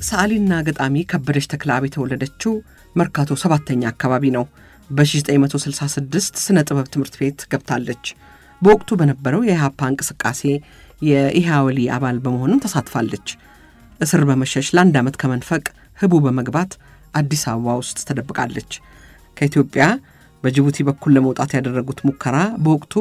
ሰዓሊና ገጣሚ ከበደች ተክለአብ የተወለደችው መርካቶ 7ኛ አካባቢ ነው። በ1966 ስነ ጥበብ ትምህርት ቤት ገብታለች። በወቅቱ በነበረው የኢሃፓ እንቅስቃሴ የኢሃወሊ አባል በመሆንም ተሳትፋለች። እስር በመሸሽ ለ1 ዓመት ከመንፈቅ ህቡ በመግባት አዲስ አበባ ውስጥ ተደብቃለች። ከኢትዮጵያ በጅቡቲ በኩል ለመውጣት ያደረጉት ሙከራ በወቅቱ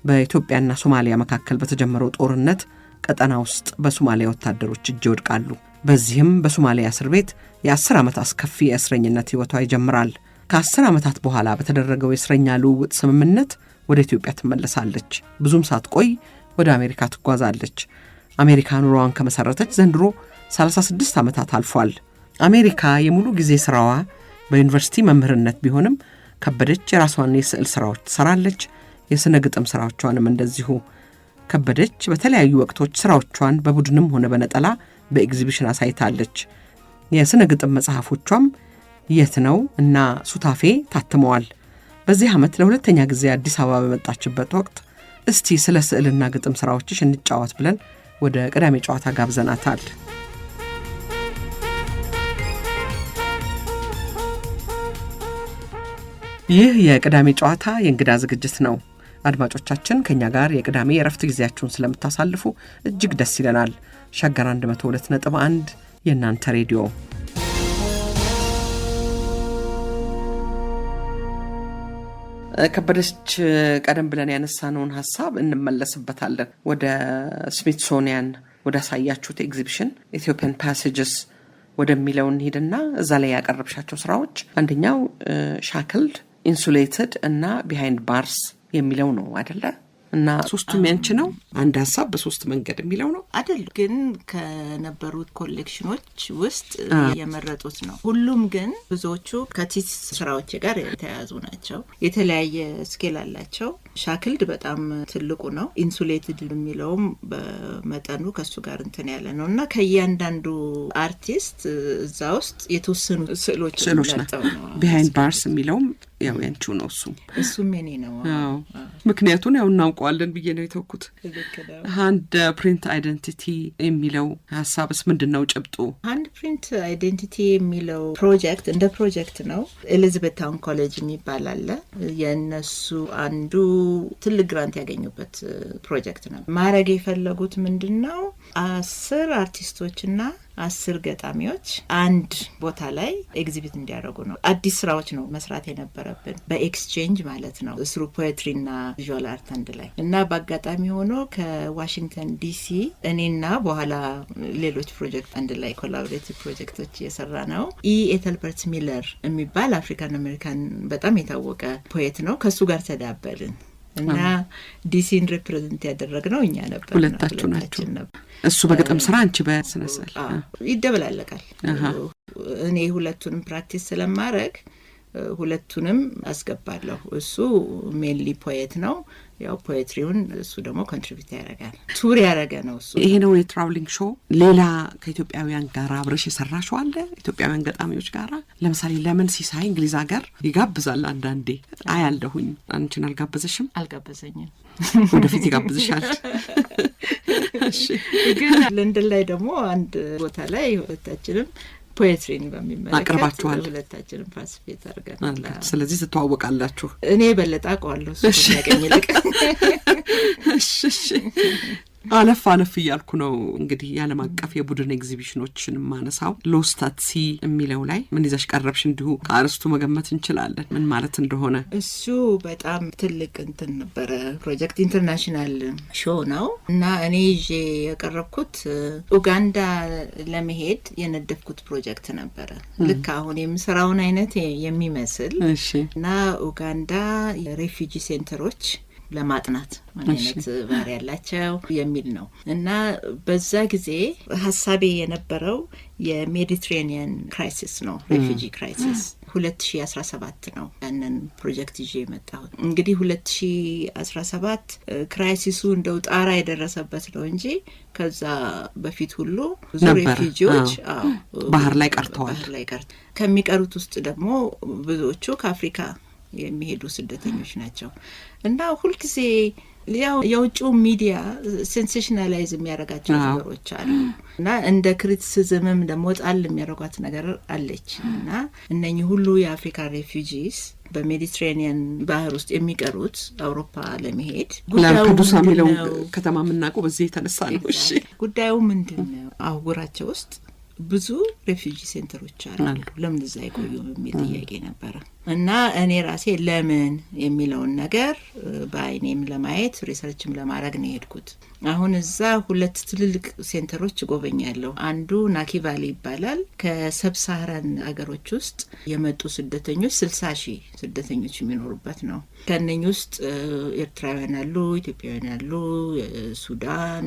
በኢትዮጵያና ሶማሊያ መካከል በተጀመረው ጦርነት ቀጠና ውስጥ በሶማሊያ ወታደሮች እጅ ይወድቃሉ። በዚህም በሶማሊያ እስር ቤት የ10 ዓመት አስከፊ የእስረኝነት ህይወቷ ይጀምራል። ከ10 ዓመታት በኋላ በተደረገው የእስረኛ ልውውጥ ስምምነት ወደ ኢትዮጵያ ትመለሳለች። ብዙም ሳትቆይ ወደ አሜሪካ ትጓዛለች። አሜሪካ ኑሮዋን ከመሰረተች ዘንድሮ 36 ዓመታት አልፏል። አሜሪካ የሙሉ ጊዜ ስራዋ በዩኒቨርሲቲ መምህርነት ቢሆንም ከበደች የራሷን የስዕል ስራዎች ትሰራለች። የስነ ግጥም ስራዎቿንም እንደዚሁ። ከበደች በተለያዩ ወቅቶች ስራዎቿን በቡድንም ሆነ በነጠላ በኤግዚቢሽን አሳይታለች። የስነ ግጥም መጽሐፎቿም የት ነው እና ሱታፌ ታትመዋል። በዚህ ዓመት ለሁለተኛ ጊዜ አዲስ አበባ በመጣችበት ወቅት እስቲ ስለ ስዕልና ግጥም ስራዎችሽ እንጫወት ብለን ወደ ቅዳሜ ጨዋታ ጋብዘናታል። ይህ የቅዳሜ ጨዋታ የእንግዳ ዝግጅት ነው። አድማጮቻችን ከኛ ጋር የቅዳሜ የረፍት ጊዜያችሁን ስለምታሳልፉ እጅግ ደስ ይለናል። ሸገር 102.1 የእናንተ ሬዲዮ። ከበደች ቀደም ብለን ያነሳነውን ሐሳብ እንመለስበታለን። ወደ ስሚትሶኒያን ወደ አሳያችሁት ኤግዚቢሽን ኢትዮጵያን ፓሴጅስ ወደሚለው እንሂድና እዛ ላይ ያቀረብሻቸው ስራዎች አንደኛው ሻክልድ፣ ኢንሱሌትድ እና ቢሃይንድ ባርስ የሚለው ነው አይደለ? እና ሶስቱም ያንቺ ነው? አንድ ሐሳብ በሶስት መንገድ የሚለው ነው አይደል? ግን ከነበሩት ኮሌክሽኖች ውስጥ የመረጡት ነው። ሁሉም ግን ብዙዎቹ ከቲስ ስራዎች ጋር የተያያዙ ናቸው። የተለያየ ስኬል አላቸው። ሻክልድ በጣም ትልቁ ነው። ኢንሱሌትድ የሚለውም በመጠኑ ከሱ ጋር እንትን ያለ ነው እና ከእያንዳንዱ አርቲስት እዛ ውስጥ የተወሰኑ ስዕሎች ናቸው። ቢሃይንድ ባርስ የሚለውም ያው ያንቺው ነው። እሱም የኔ ነው። ምክንያቱን ያው እናውቀዋለን ብዬ ነው የተወኩት። ሃንድ ፕሪንት አይደንቲቲ የሚለው ሐሳብስ ምንድነው ጭብጡ? ሃንድ ፕሪንት አይደንቲቲ የሚለው ፕሮጀክት እንደ ፕሮጀክት ነው። ኤሊዛቤት ታውን ኮሌጅ የሚባል አለ። የነሱ አንዱ ትልቅ ግራንት ያገኙበት ፕሮጀክት ነው። ማድረግ የፈለጉት ምንድነው 10 አርቲስቶችና 10 ገጣሚዎች አንድ ቦታ ላይ ኤግዚቢት እንዲያደርጉ ነው። አዲስ ስራዎች ነው መስራት የነበረብን በኤክስቼንጅ ማለት ነው። ስሩ ፖኤትሪና ቪዥዋል አርት አንድ ላይ እና በአጋጣሚ ሆኖ ከዋሽንግተን ዲሲ እኔና በኋላ ሌሎች ፕሮጀክት አንድ ላይ ኮላቦሬቲቭ ፕሮጀክቶች የሰራ ነው። ኤተልበርት ሚለር የሚባል አፍሪካን አሜሪካን በጣም የታወቀ ፖኤት ነው። ከሱ ጋር ተዳበልን እና ዲሲን ሪፕሬዘንት ያደረግነው እኛ ነበር። ሁለታችሁ ናችሁ። እሱ በገጠም ስራ አንቺ በስነስል ይደበላለቃል። እኔ ሁለቱንም ፕራክቲስ ስለማድረግ ሁለቱንም አስገባለሁ። እሱ ሜንሊ ፖኤት ነው። ያው ፖኤትሪውን እሱ ደግሞ ኮንትሪቢዩት ያደርጋል። ቱር ያደረገ ነው እሱ። ይሄ ነው የትራቭሊንግ ሾው። ሌላ ከኢትዮጵያውያን ጋር አብረሽ የሰራሽው አለ? ኢትዮጵያውያን ገጣሚዎች ጋር ለምሳሌ ለምን ሲሳይ እንግሊዝ ሀገር ይጋብዛል አንዳንዴ አያለሁኝ። አንቺን አልጋበዘሽም? አልጋበዘኝም። ወደፊት ይጋብዝሻል። እሺ። ግን ለንደን ላይ ደግሞ አንድ ቦታ ላይ ሁለታችንም ፖኤትሪን በሚመለከት አቅርባችኋል። ሁለታችንም ፓርቲሲፔት አድርገናል። ስለዚህ ትተዋወቃላችሁ። እኔ በለጣ አውቀዋለሁ እሱ ያገኝ ልቅ። እሺ አለፍ እያልኩ ነው እንግዲህ የዓለም አቀፍ የቡድን ኤግዚቢሽኖችን ማነሳው። ሎስት አት ሲ የሚለው ላይ ምን ይዘሽ ቀረብሽ? እንዲሁ ከአርስቱ መገመት እንችላለን ምን ማለት እንደሆነ። እሱ በጣም ትልቅ እንትን ነበረ። ፕሮጀክት ኢንተርናሽናል ሾው ነው እና እኔ ይዤ የቀረብኩት ኡጋንዳ ለመሄድ የነደፍኩት ፕሮጀክት ነበረ። ልክ አሁን የምሰራውን አይነት የሚመስል እና ኡጋንዳ የሬፊጂ ሴንተሮች ለማጥናት ማለት ባሪ ያላቸው የሚል ነው እና በዛ ጊዜ ሐሳቤ የነበረው የሜዲትሬኒያን ክራይሲስ ነው። ሬፊጂ ክራይሲስ 2017 ነው ያንን ፕሮጀክት ይዤ የመጣሁት። እንግዲህ 2017 ክራይሲሱ እንደው ጣራ የደረሰበት ነው እንጂ ከዛ በፊት ሁሉ ብዙ ሬፊጂዎች ባህር ላይ ቀርተዋል። ከሚቀሩት ውስጥ ደግሞ ብዙዎቹ ከአፍሪካ የሚሄዱ ስደተኞች ናቸው እና ሁልጊዜ ያው የውጭው ሚዲያ ሴንሴሽናላይዝ የሚያደርጋቸው ነገሮች አሉ እና እንደ ክሪቲሲዝምም ደግሞ ጣል የሚያደርጓት ነገር አለች እና እነኚህ ሁሉ የአፍሪካ ሬፊጂስ በሜዲትሬኒያን ባህር ውስጥ የሚቀሩት አውሮፓ ለመሄድ ላምፔዱሳ የሚለው ከተማ የምናውቀው በዚህ የተነሳ ነው። እሺ ጉዳዩ ምንድን ነው? አህጉራቸው ውስጥ ብዙ ሬፊጂ ሴንተሮች አሉ፣ ለምን እዛ አይቆዩም የሚል ጥያቄ ነበረ እና እኔ ራሴ ለምን የሚለውን ነገር በአይኔም ለማየት ሪሰርችም ለማድረግ ነው የሄድኩት። አሁን እዛ 2 ትልልቅ ሴንተሮች ጎበኛለሁ። አንዱ ናኪቫሊ ይባላል። ከሰብሳራን አገሮች ውስጥ የመጡ ስደተኞች 60,000 ስደተኞች የሚኖሩበት ነው። ከነኚህ ውስጥ ኤርትራውያን አሉ፣ ኢትዮጵያውያን አሉ፣ ሱዳን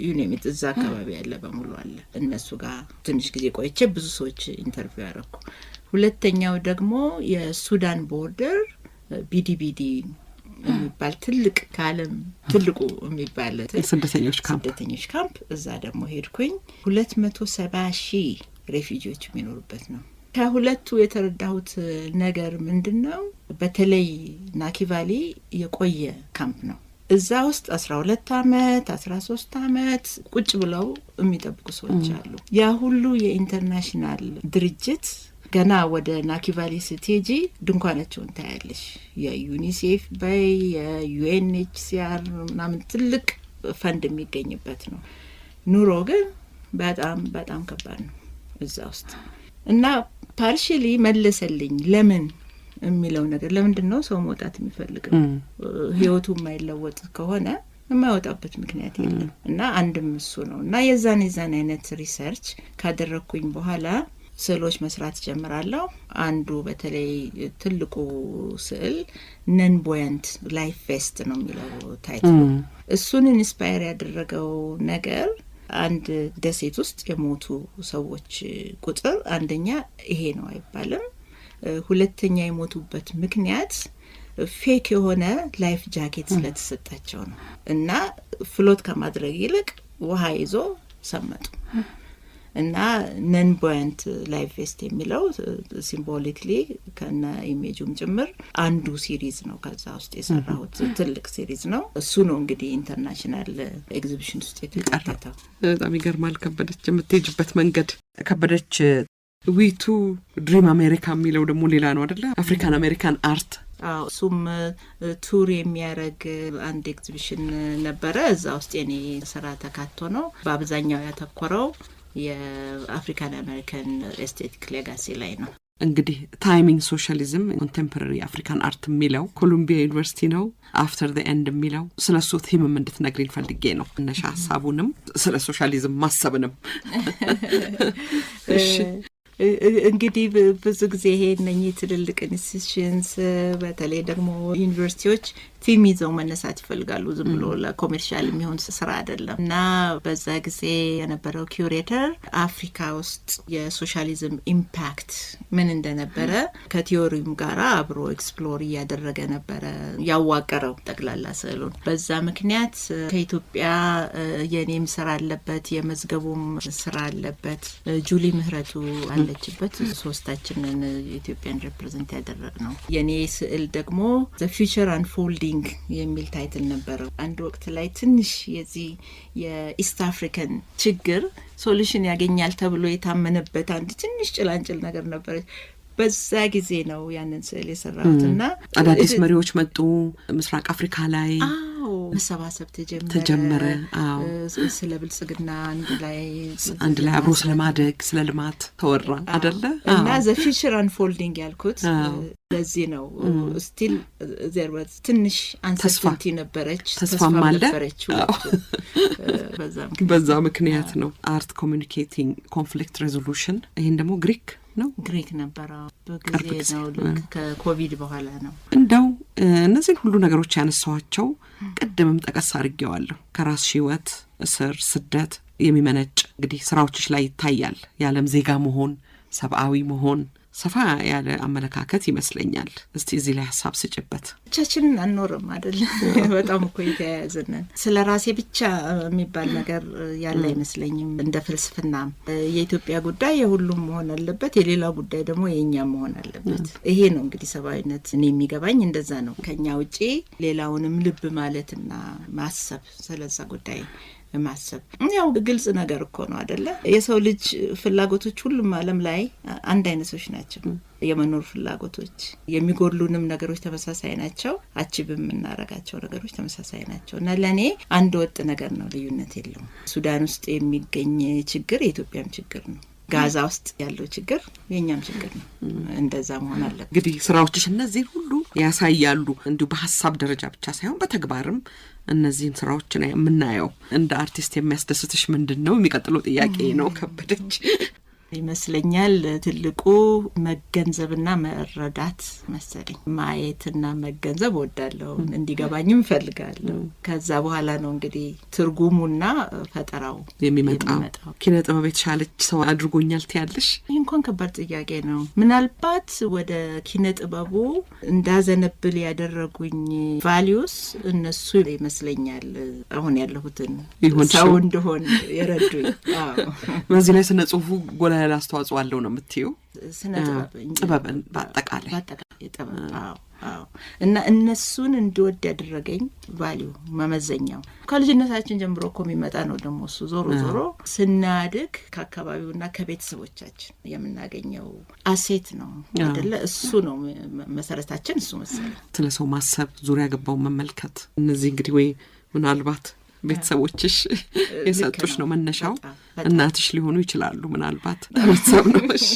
ዩኔሚት እዛ አካባቢ ያለ በሙሉ አለ። እነሱ ጋር ትንሽ ጊዜ ቆይቼ ብዙ ሰዎች ኢንተርቪው ያደረኩ። ሁለተኛው ደግሞ የሱዳን ቦርደር ቢዲቢዲ የሚባል ትልቅ ከዓለም ትልቁ የሚባል ስደተኞች ካምፕ እዛ ደግሞ ሄድኩኝ። 270,000 ሬፊጂዎች የሚኖሩበት ነው። ከሁለቱ የተረዳሁት ነገር ምንድነው? በተለይ ናኪቫሊ የቆየ ካምፕ ነው። እዛ ውስጥ 12 ዓመት 13 ዓመት ቁጭ ብለው የሚጠብቁ ሰዎች አሉ። ያ ሁሉ የኢንተርናሽናል ድርጅት ገና ወደ ናኪቫሊ ስትሄጂ ድንኳናቸውን ታያለሽ። የዩኒሴፍ በይ የዩኤንኤችሲአር ምናምን ትልቅ ፈንድ የሚገኝበት ነው። ኑሮ ግን በጣም በጣም ከባድ ነው እዛ ውስጥ እና ፓርሽሊ መለሰልኝ ለምን የሚለው ነገር። ለምንድን ነው ሰው መውጣት የሚፈልገው? ህይወቱ የማይለወጥ ከሆነ የማይወጣበት ምክንያት የለም እና አንድም እሱ ነው እና የዛን አይነት ሪሰርች ካደረግኩኝ በኋላ ስዕሎች መስራት ጀምራለሁ። አንዱ በተለይ ትልቁ ስዕል ነን ቦያንት ላይፍ ቬስት ነው የሚለው ታይትሉ። እሱን ኢንስፓየር ያደረገው ነገር አንድ ደሴት ውስጥ የሞቱ ሰዎች ቁጥር አንደኛ ይሄ ነው አይባልም። ሁለተኛ የሞቱበት ምክንያት ፌክ የሆነ ላይፍ ጃኬት ስለተሰጣቸው ነው እና ፍሎት ከማድረግ ይልቅ ውሃ ይዞ ሰመጡ እና ነን ቦያንት ላይፍ ቬስት የሚለው ሲምቦሊክሊ ከነ ኢሜጁም ጭምር አንዱ ሲሪዝ ነው። ከዛ ውስጥ የሰራሁት ትልቅ ሲሪዝ ነው። እሱ ነው እንግዲህ ኢንተርናሽናል ኤግዚቢሽን ውስጥ የተካተተው። በጣም ይገርማል። ከበደች የምትሄጅበት መንገድ። ከበደች ዊቱ ድሪም አሜሪካ የሚለው ደግሞ ሌላ ነው አይደለ? አፍሪካን አሜሪካን አርት እሱም ቱር የሚያደርግ አንድ ኤግዚቢሽን ነበረ። እዛ ውስጥ የኔ ስራ ተካቶ ነው። በአብዛኛው ያተኮረው የአፍሪካን አሜሪካን ኤስቴቲክ ሌጋሲ ላይ ነው። እንግዲህ ታይሚንግ ሶሻሊዝም ኮንቴምፖራሪ አፍሪካን አርት የሚለው ኮሎምቢያ ዩኒቨርሲቲ ነው። አፍተር ዘ ኤንድ የሚለው ስለሱ ቲምም እንድትነግሪኝ ፈልጌ ነው። እነሻ ሀሳቡንም ስለ ሶሻሊዝም ማሰብንም እሺ እንግዲህ ብዙ ጊዜ ይሄ እነኚህ ትልልቅ ኢንስቲትዩሽንስ በተለይ ደግሞ ዩኒቨርሲቲዎች ቲም ይዘው መነሳት ይፈልጋሉ። ዝም ብሎ ለኮሜርሻል የሚሆን ስራ አይደለም እና በዛ ጊዜ የነበረው ኪዩሬተር አፍሪካ ውስጥ የሶሻሊዝም ኢምፓክት ምን እንደነበረ ከቲዮሪም ጋር አብሮ ኤክስፕሎር እያደረገ ነበረ ያዋቀረው ጠቅላላ ስዕሉን። በዛ ምክንያት ከኢትዮጵያ የኔም ስራ አለበት፣ የመዝገቡም ስራ አለበት፣ ጁሊ ምህረቱ አለችበት። ሶስታችንን ኢትዮጵያን ሪፕሬዘንት ያደረግ ነው። የኔ ስዕል ደግሞ ዘ ፊውቸር አንፎልዲንግ የሚል ታይትል ነበረው። አንድ ወቅት ላይ ትንሽ የዚህ የኢስት አፍሪካን ችግር ሶሉሽን ያገኛል ተብሎ የታመነበት አንድ ትንሽ ጭላንጭል ነገር ነበረች። በዛ ጊዜ ነው ያንን ስዕል የሰራሁትና አዳዲስ መሪዎች መጡ ምስራቅ አፍሪካ ላይ። መሰባሰብ ተጀመረ። ስለ ብልጽግና አንድ ላይ አብሮ ስለማደግ ስለ ልማት ተወራ አይደለ? እና ዘ ፊውቸር አንፎልዲንግ ያልኩት ለዚህ ነው። ስቲል ዘር ዋዝ ትንሽ አንሰርቲንቲ ነበረች፣ ተስፋም ነበረች። በዛ ምክንያት ነው አርት ኮሚኒኬቲንግ ኮንፍሊክት ሬዞሉሽን። ይሄን ደግሞ ግሪክ ነበረ። በጊዜ ነው ልክ ከኮቪድ በኋላ ነው። እንደው እነዚህን ሁሉ ነገሮች ያነሳዋቸው ቅድምም ጠቀስ አድርጌዋለሁ። ከራስ ህይወት፣ እስር፣ ስደት የሚመነጭ እንግዲህ ስራዎችሽ ላይ ይታያል። የዓለም ዜጋ መሆን፣ ሰብአዊ መሆን፣ ሰፋ ያለ አመለካከት ይመስለኛል። እስቲ እዚህ ላይ ሐሳብ ስጭበት። ብቻችንን አንኖርም አይደል? በጣም እኮ የተያያዝነን። ስለ ራሴ ብቻ የሚባል ነገር ያለ አይመስለኝም። እንደ ፍልስፍና የኢትዮጵያ ጉዳይ የሁሉም መሆን አለበት፣ የሌላው ጉዳይ ደግሞ የኛ መሆን አለበት። ይሄ ነው እንግዲህ ሰብአዊነት። እኔ የሚገባኝ እንደዛ ነው። ከኛ ውጪ ሌላውንም ልብ ማለትና ማሰብ ስለዛ ጉዳይ ማሰብ ያው ግልጽ ነገር እኮ ነው አይደለ? የሰው ልጅ ፍላጎቶች ሁሉም ዓለም ላይ አንድ አይነቶች ናቸው። የመኖር ፍላጎቶች፣ የሚጎድሉንም ነገሮች ተመሳሳይ ናቸው። አቺቭ የምናረጋቸው ነገሮች ተመሳሳይ ናቸው እና ለኔ አንድ ወጥ ነገር ነው፣ ልዩነት የለውም። ሱዳን ውስጥ የሚገኝ ችግር የኢትዮጵያም ችግር ነው። ጋዛ ውስጥ ያለው ችግር የኛም ችግር ነው። እንደዛ መሆን አለ። እንግዲህ ስራዎችሽ እነዚህ ሁሉ ያሳያሉ። እንዲሁ በሐሳብ ደረጃ ብቻ ሳይሆን በተግባርም እነዚህን ስራዎችን የምናየው። እንደ አርቲስት የሚያስደስትሽ ምንድነው? የሚቀጥለው ጥያቄ ነው ከበደች። ይመስለኛል ትልቁ መገንዘብና መረዳት መሰለኝ። ማየትና መገንዘብ ወዳለው እንዲገባኝም ፈልጋለሁ። ከዛ በኋላ ነው እንግዲህ ትርጉሙና ፈጠራው የሚመጣው። ኪነ ጥበብ የተሻለች ሰው አድርጎኛል ትያለሽ? ይህ እንኳን ከባድ ጥያቄ ነው። ምናልባት ወደ ኪነ ጥበቡ እንዳዘነብል ያደረጉኝ ቫሊዩስ እነሱ ይመስለኛል አሁን ያለሁትን ሰው እንደሆን የረዱኝ። በዚህ ላይ ስነ ጽሁፉ ጎላ ያለ አስተዋጽኦ አለው ነው የምትይው? ስነ ጥበብን በአጠቃላይ እና እነሱን እንድወድ ያደረገኝ ቫልዩ መመዘኛው ከልጅነታችን ጀምሮ እኮ የሚመጣ ነው። ደግሞ እሱ ዞሮ ዞሮ ስናድግ ከአካባቢውና ከቤተሰቦቻችን የምናገኘው አሴት ነው አይደለ? እሱ ነው መሰረታችን። እሱ መሰለ ስለ ሰው ማሰብ፣ ዙሪያ ገባውን መመልከት። እነዚህ እንግዲህ ወይ ምናልባት ቤተሰቦችሽ የሰጡሽ ነው መነሻው። እናትሽ ሊሆኑ ይችላሉ ምናልባት። ቤተሰብ ነው። እሺ፣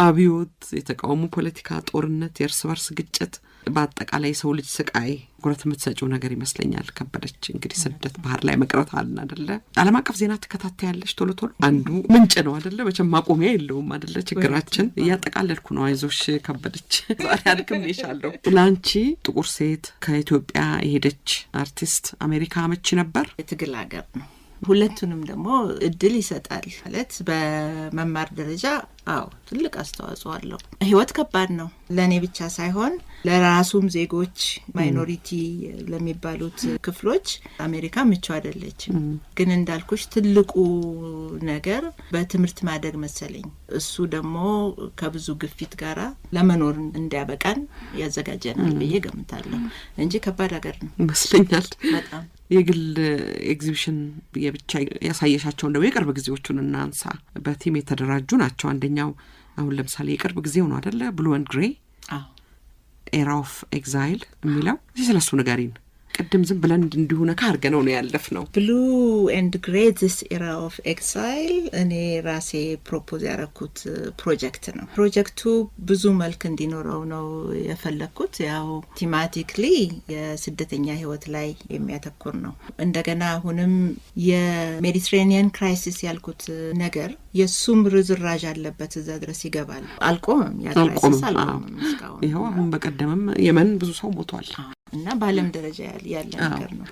አብዮት፣ የተቃውሞ ፖለቲካ፣ ጦርነት፣ የእርስ በርስ ግጭት፣ በአጠቃላይ ሰው ልጅ ስቃይ ጉረት የምትሰጪው ነገር ይመስለኛል ከበደች። እንግዲህ ስደት፣ ባህር ላይ መቅረት አለን አይደለ? ዓለም አቀፍ ዜና ትከታተያለሽ ቶሎ ቶሎ? አንዱ ምንጭ ነው አይደለ? መቼም ማቆሚያ የለውም አይደለ? ችግራችን እያጠቃለልኩ ነው። አይዞሽ ከበደች፣ ዛሬ አድክሜሻለሁ። ለአንቺ ጥቁር ሴት ከኢትዮጵያ የሄደች አርቲስት አሜሪካ መቼ ነበር? የትግል ሀገር ነው። ሁለቱንም ደግሞ እድል ይሰጣል ማለት በመማር ደረጃ አዎ ትልቅ አስተዋጽኦ አለው። ህይወት ከባድ ነው ለኔ ብቻ ሳይሆን ለራሱም ዜጎች ማይኖሪቲ ለሚባሉት ክፍሎች አሜሪካ ምቹ አይደለችም። ግን እንዳልኩሽ ትልቁ ነገር በትምህርት ማደግ መሰለኝ። እሱ ደግሞ ከብዙ ግፊት ጋራ ለመኖር እንዲያበቃን ያዘጋጀናል ብዬ ገምታለሁ እንጂ ከባድ ሀገር ነው ይመስለኛል በጣም። የግል ኤግዚቢሽን የብቻ ያሳየሻቸው እንደው የቅርብ ጊዜዎቹን እናንሳ። በቲም የተደራጁ ናቸው። አንደኛው አሁን ለምሳሌ የቅርብ ጊዜው ነው አይደለ? ብሉ ኤንድ ግሬ ኤራ ኦፍ ኤግዛይል የሚለው ስለሱ ንገሪን። ቅድም ዝም ብለን እንዲሆነ ካርገነው ነው ያለፍነው። ብሉ ኤንድ ግሬ ዚስ ኤራ ኦፍ ኤግዛይል እኔ ራሴ ፕሮፖዝ ያረኩት ፕሮጀክት ነው። ፕሮጀክቱ ብዙ መልክ እንዲኖረው ነው የፈለኩት። ያው ቲማቲክሊ የስደተኛ ህይወት ላይ የሚያተኩር ነው። እንደገና አሁንም የሜዲትሬኒያን ክራይሲስ ያልኩት ነገር የሱም ርዝራዥ አለበት። እዛ ድረስ ይገባል። አልቆምም፣ ያ ክራይሲስ አልቆምም እስካሁን። ይኸው አሁን በቀደምም የመን ብዙ ሰው ሞቷል እና በዓለም ደረጃ ያለ ነገር ነው።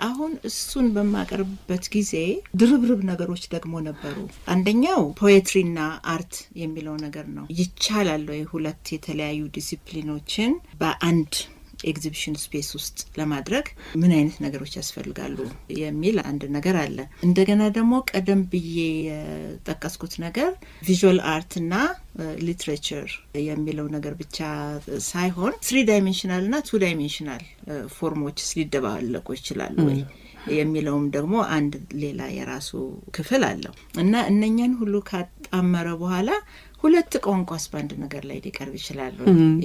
አሁን እሱን በማቀርብበት ጊዜ ድርብርብ ነገሮች ደግሞ ነበሩ። አንደኛው ፖኤትሪና አርት የሚለው ነገር ነው። ይቻላል ወይ ሁለት የተለያዩ ዲሲፕሊኖችን በአንድ ኤግዚቢሽን ስፔስ ውስጥ ለማድረግ ምን አይነት ነገሮች ያስፈልጋሉ የሚል አንድ ነገር አለ። እንደገና ደግሞ ቀደም ብዬ የጠቀስኩት ነገር ቪዥዋል አርትና ሊትሬቸር የሚለው ነገር ብቻ ሳይሆን 3 ዳይሜንሽናል እና 2 ዳይሜንሽናል ፎርሞች ሊደባለቁ ይችላሉ ወይ የሚለውም ደግሞ አንድ ሌላ የራሱ ክፍል አለው እና እነኛን ሁሉ ካጣመረ በኋላ ሁለት ቋንቋስ በአንድ ነገር ላይ ሊቀርብ ይችላል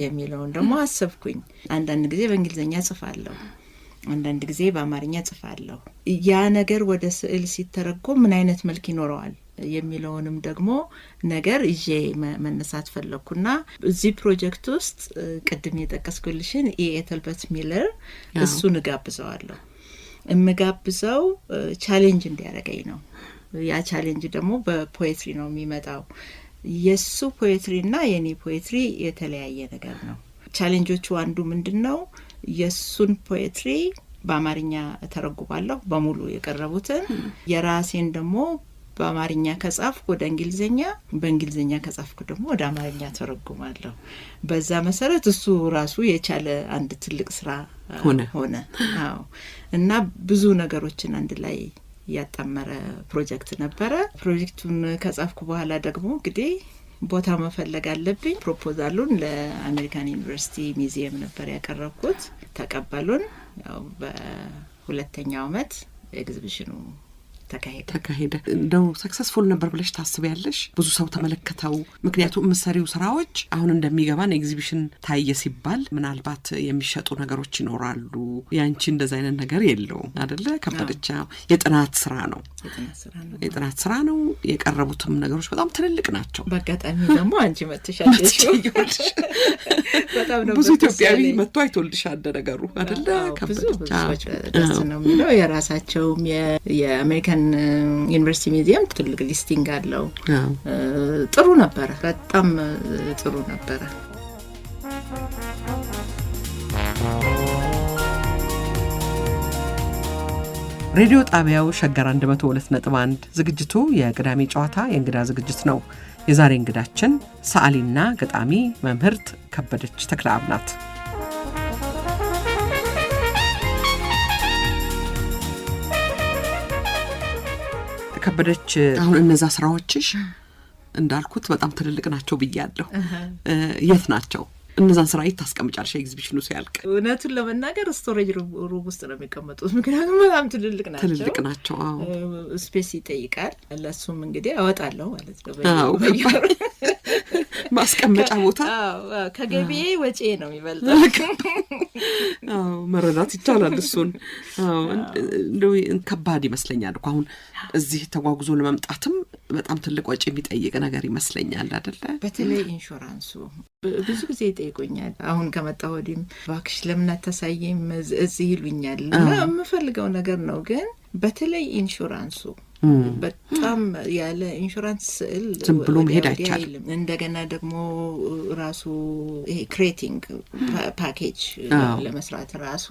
የሚለውን ደግሞ አሰብኩኝ። አንዳንድ ጊዜ በእንግሊዝኛ ጽፋለሁ፣ አንዳንድ ጊዜ በአማርኛ ጽፋለሁ። ያ ነገር ወደ ስዕል ሲተረጎም ምን አይነት መልክ ይኖረዋል የሚለውንም ደግሞ ነገር ይዤ መነሳት ፈለኩና እዚህ ፕሮጀክት ውስጥ ቅድም የጠቀስኩልሽን ኤተልበት ሚለር እሱን ጋብዘዋለሁ። እምጋብዘው ቻሌንጅ እንዲያደርገኝ ነው። ያ ቻሌንጅ ደግሞ በፖኤትሪ ነው የሚመጣው። የሱ ፖኤትሪና የኔ ፖኤትሪ የተለያየ ነገር ነው። ቻሌንጆቹ አንዱ ምንድነው? የሱን ፖኤትሪ በአማርኛ ተረጉባለሁ በሙሉ የቀረቡትን፣ የራሴን ደግሞ በአማርኛ ከጻፍኩ ወደ እንግሊዝኛ፣ በእንግሊዝኛ ከጻፍኩ ደግሞ ወደ አማርኛ ተረጉማለሁ። በዛ መሰረት እሱ ራሱ የቻለ አንድ ትልቅ ስራ ሆነ። አዎ። እና ብዙ ነገሮችን አንድ ላይ ያጣመረ ፕሮጀክት ነበረ። ፕሮጀክቱን ከጻፍኩ በኋላ ደግሞ እንግዲህ ቦታ መፈለግ አለብኝ። ፕሮፖዛሉን ለአሜሪካን ዩኒቨርሲቲ ሚዚየም ነበር ያቀረብኩት። ተቀበሉን። ያው በሁለተኛው አመት ኤግዚቢሽኑ ተካሄደ። እንደው ሰክሰስፉል ነበር ብለሽ ታስቢያለሽ? ብዙ ሰው ተመለከተው? ምክንያቱም ምሳሌው ስራዎች አሁን እንደሚገባን ኤግዚቢሽን ታየ ሲባል ምናልባት የሚሸጡ ነገሮች ይኖራሉ። ያንቺ እንደዛ አይነት ነገር የለውም አይደለ? ከበደች የጥናት ስራ ነው። የጥናት ስራ ነው። የቀረቡትም ነገሮች በጣም ትልልቅ ናቸው። በአጋጣሚ ደግሞ አንቺ መጥተሻለሽ። በጣም ነው ብዙ ኢትዮጵያዊ መጥቶ አይቶልሻል ነገሩ አይደለ? ከበደች ደስ ነው የሚለው። የራሳቸውም የአሜሪካን ዩኒቨርሲቲ ሚዚየም ትልቅ ሊስቲንግ አለው። ጥሩ ነበረ፣ በጣም ጥሩ ነበረ። ሬዲዮ ጣቢያው ሸገር 102.1 ዝግጅቱ የቅዳሜ ጨዋታ የእንግዳ ዝግጅት ነው። የዛሬ እንግዳችን ሰዓሊና ገጣሚ መምህርት ከበደች ተክለአብ ናት። ከበደች አሁን እነዛ ስራዎችሽ እንዳልኩት በጣም ትልልቅ ናቸው ብያለሁ። የት ናቸው? እነዛን ስራ ታስቀምጫለሽ ኤግዚቢሽኑ ሲያልቅ? እውነቱን ለመናገር ስቶሬጅ ሩም ውስጥ ነው የሚቀመጡት። ምክንያቱም በጣም ትልልቅ ናቸው። አዎ፣ ስፔስ ይጠይቃል። ለሱም እንግዲህ አወጣለሁ ማለት ነው። ማስቀመጫ ቦታ ከገቢዬ ወጪ ነው የሚበልጠው። መረዳት ይቻላል እሱን። እንደው ከባድ ይመስለኛል እኮ አሁን እዚህ ተጓጉዞ ለመምጣትም በጣም ትልቅ ወጪ የሚጠይቅ ነገር ይመስለኛል አይደለ? በተለይ ኢንሹራንሱ ብዙ ጊዜ ይጠይቁኛል። አሁን ከመጣ ወዲህም እባክሽ ለምን አታሳይም እዚህ ይሉኛል። የምፈልገው ነገር ነው፣ ግን በተለይ ኢንሹራንሱ በጣም ያለ ኢንሹራንስ ስዕል ዝም ብሎ መሄድ አይቻልም። እንደገና ደግሞ ራሱ ይሄ ክሬቲንግ ፓኬጅ ለመስራት ራሱ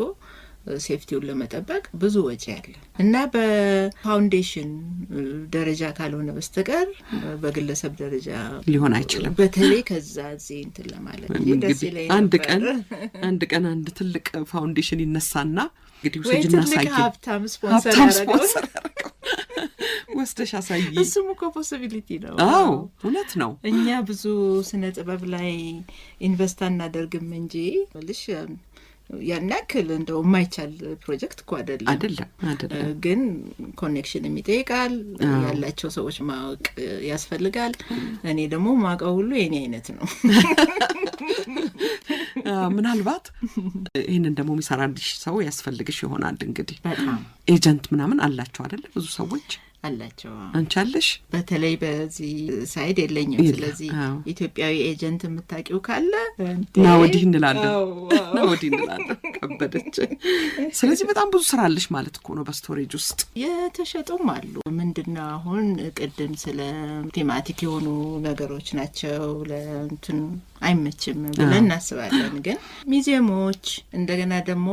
ሴፍቲውን ለመጠበቅ ብዙ ወጪ ያለ እና በፋውንዴሽን ደረጃ ካልሆነ በስተቀር በግለሰብ ደረጃ ሊሆን አይችልም። በተለይ ከዛ እዚህ እንትን ለማለት አንድ ቀን አንድ ትልቅ ፋውንዴሽን ይነሳና እንግዲህ ወሰጅና ሳይክ ሀብታም ስፖንሰር ያደረገው ወስደሽ አሳይ። እሱም እኮ ፖሲቢሊቲ ነው። አዎ እውነት ነው። እኛ ብዙ ስነ ጥበብ ላይ ኢንቨስት አናደርግም እንጂ ልሽ ያን ያክል እንደው የማይቻል ፕሮጀክት እኮ አይደለም። ግን ኮኔክሽን የሚጠይቃል፣ ያላቸው ሰዎች ማወቅ ያስፈልጋል። እኔ ደግሞ ማውቀው ሁሉ የኔ አይነት ነው። ምናልባት ይህንን ደግሞ የሚሰራልሽ ሰው ያስፈልግሽ ይሆናል። እንግዲህ በጣም ኤጀንት ምናምን አላቸው አይደለ? ብዙ ሰዎች አላቸው። አንቺ አለሽ? በተለይ በዚህ ሳይድ የለኝም። ስለዚህ ኢትዮጵያዊ ኤጀንት የምታውቂው ካለ ና ወዲህ እንላለን። ከበደች። ስለዚህ በጣም ብዙ ስራ አለሽ ማለት እኮ ነው። በስቶሬጅ ውስጥ የተሸጡም አሉ። ምንድነው አሁን ቅድም ስለ ቴማቲክ የሆኑ ነገሮች ናቸው ለእንትን አይመችም ብለን እናስባለን። ግን ሚዚየሞች እንደገና ደግሞ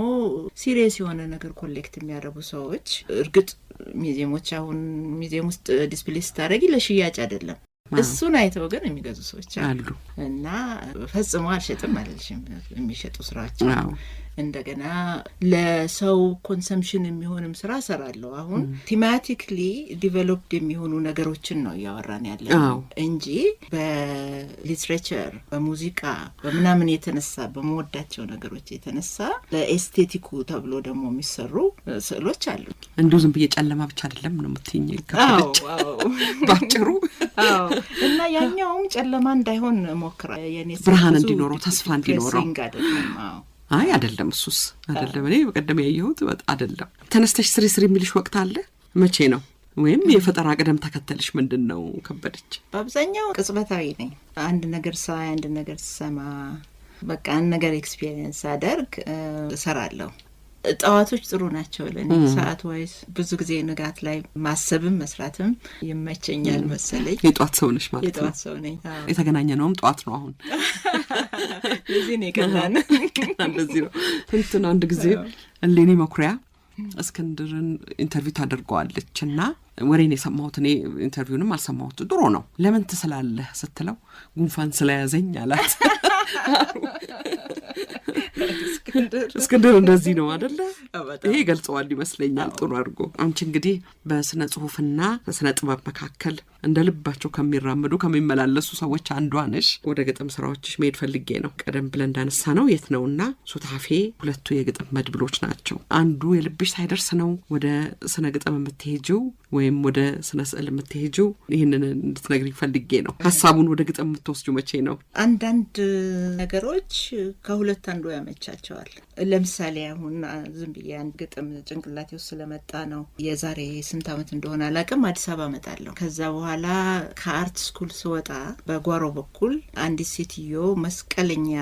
ሲሪየስ የሆነ ነገር ኮሌክት የሚያደርጉ ሰዎች እርግጥ ሚዚየሞች አሁን ሚዚየም ውስጥ ዲስፕሌይ ስታደርጊ ለሽያጭ አይደለም። እሱን አይተው ግን የሚገዙ ሰዎች አሉ እና ፈጽሞ አልሸጥም አልልሽም። የሚሸጡ ስራዎች እንደገና ለሰው ኮንሰምፕሽን የሚሆንም ስራ ሰራለሁ። አሁን ቲማቲክሊ ዲቨሎፕድ የሚሆኑ ነገሮችን ነው እያወራን ያለነው እንጂ በሊትሬቸር በሙዚቃ በምናምን የተነሳ በመወዳቸው ነገሮች የተነሳ ለኤስቴቲኩ ተብሎ ደግሞ የሚሰሩ ስዕሎች አሉ። እንዲሁ ዝም ብዬ ጨለማ ብቻ አይደለም ነው የምትይኝ? ከበደች ባጭሩ እና ያኛውም ጨለማ እንዳይሆን ሞክራ ብርሃን እንዲኖረው ተስፋ እንዲኖረው አይ አይደለም፣ እሱስ አይደለም። እኔ በቀደም ያየሁት አይደለም። ተነስተሽ ስሪ የሚልሽ ወቅት አለ? መቼ ነው? ወይም የፈጠራ ቅደም ተከተልሽ ምንድን ነው ከበደች? በአብዛኛው ቅጽበታዊ ነኝ። አንድ ነገር ሳይ፣ አንድ ነገር ስሰማ፣ በቃ አንድ ነገር ኤክስፒሪየንስ አደርግ እሰራለሁ። ጠዋቶች ጥሩ ናቸው ለኔ። ሰዓት ዋይስ ብዙ ጊዜ ንጋት ላይ ማሰብም መስራትም ይመቸኛል መሰለኝ። የጠዋት ሰው ነሽ ማለት ነው? የጠዋት ሰው ነኝ። የተገናኘ ነውም ጠዋት ነው። አሁን ለዚህ ነው የቀናን። እንደዚህ ነው እንትን አንድ ጊዜ እሌኒ መኩሪያ እስክንድርን ኢንተርቪው ታደርገዋለችና ወሬን የሰማሁት እኔ ኢንተርቪውንም አልሰማሁት ድሮ ነው። ለምን ትስላለህ ስትለው ጉንፋን ስለያዘኝ አላት። እስክንድር እንደዚህ ነው አይደለ? ይሄ ገልጸዋል ይመስለኛል ጥሩ አድርጎ። አንቺ እንግዲህ በስነ ጽሁፍና በስነ ጥበብ መካከል እንደ ልባቸው ከሚራመዱ ከሚመላለሱ ሰዎች አንዷ ነሽ። ወደ ግጥም ስራዎችሽ መሄድ ፈልጌ ነው። ቀደም ብለን እንዳነሳ ነው የት ነውና ሱታፌ ሁለቱ የግጥም መድብሎች ናቸው። አንዱ የልብሽ ሳይደርስ ነው ወደ ስነ ግጥም የምትሄጂው ወይም ወደ ስነ ስዕል የምትሄጂው? ይህንን እንድትነግሪኝ ፈልጌ ነው። ሀሳቡን ወደ ግጥም የምትወስጂው መቼ ነው? አንዳንድ ነገሮች ከሁለት አንዱ ያመቻቸዋል። ለምሳሌ አሁን ዝም ብዬ አንድ ግጥም ጭንቅላቴ ውስጥ ስለመጣ ነው። የዛሬ ስንት ዓመት እንደሆነ አላውቅም። አዲስ አበባ እመጣለሁ። ከዛ በኋላ ከአርት ስኩል ስወጣ በጓሮ በኩል አንዲት ሴትዮ መስቀለኛ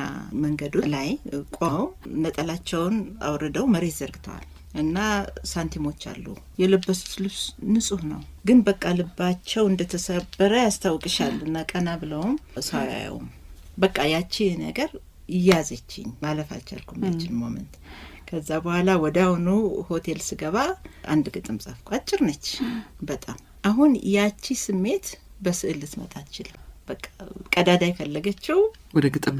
መንገዱ ላይ ቆመው ነጠላቸውን አውርደው መሬት ዘርግተዋል እና ሳንቲሞች አሉ። የለበሱት ልብስ ንጹህ ነው፣ ግን በቃ ልባቸው እንደተሰበረ ያስታውቅሻል። እና ቀና ብለውም ሰው አያዩም። በቃ ያቺ ነገር እያዘችኝ ማለፍ አልቻልኩም ያችን ሞመንት። ከዛ በኋላ ወዲያውኑ ሆቴል ስገባ አንድ ግጥም ጻፍኩ። አጭር ነች በጣም። አሁን ያቺ ስሜት በስዕል ልትመጣ አትችልም። በቃ ቀዳዳ የፈለገችው ወደ ግጥም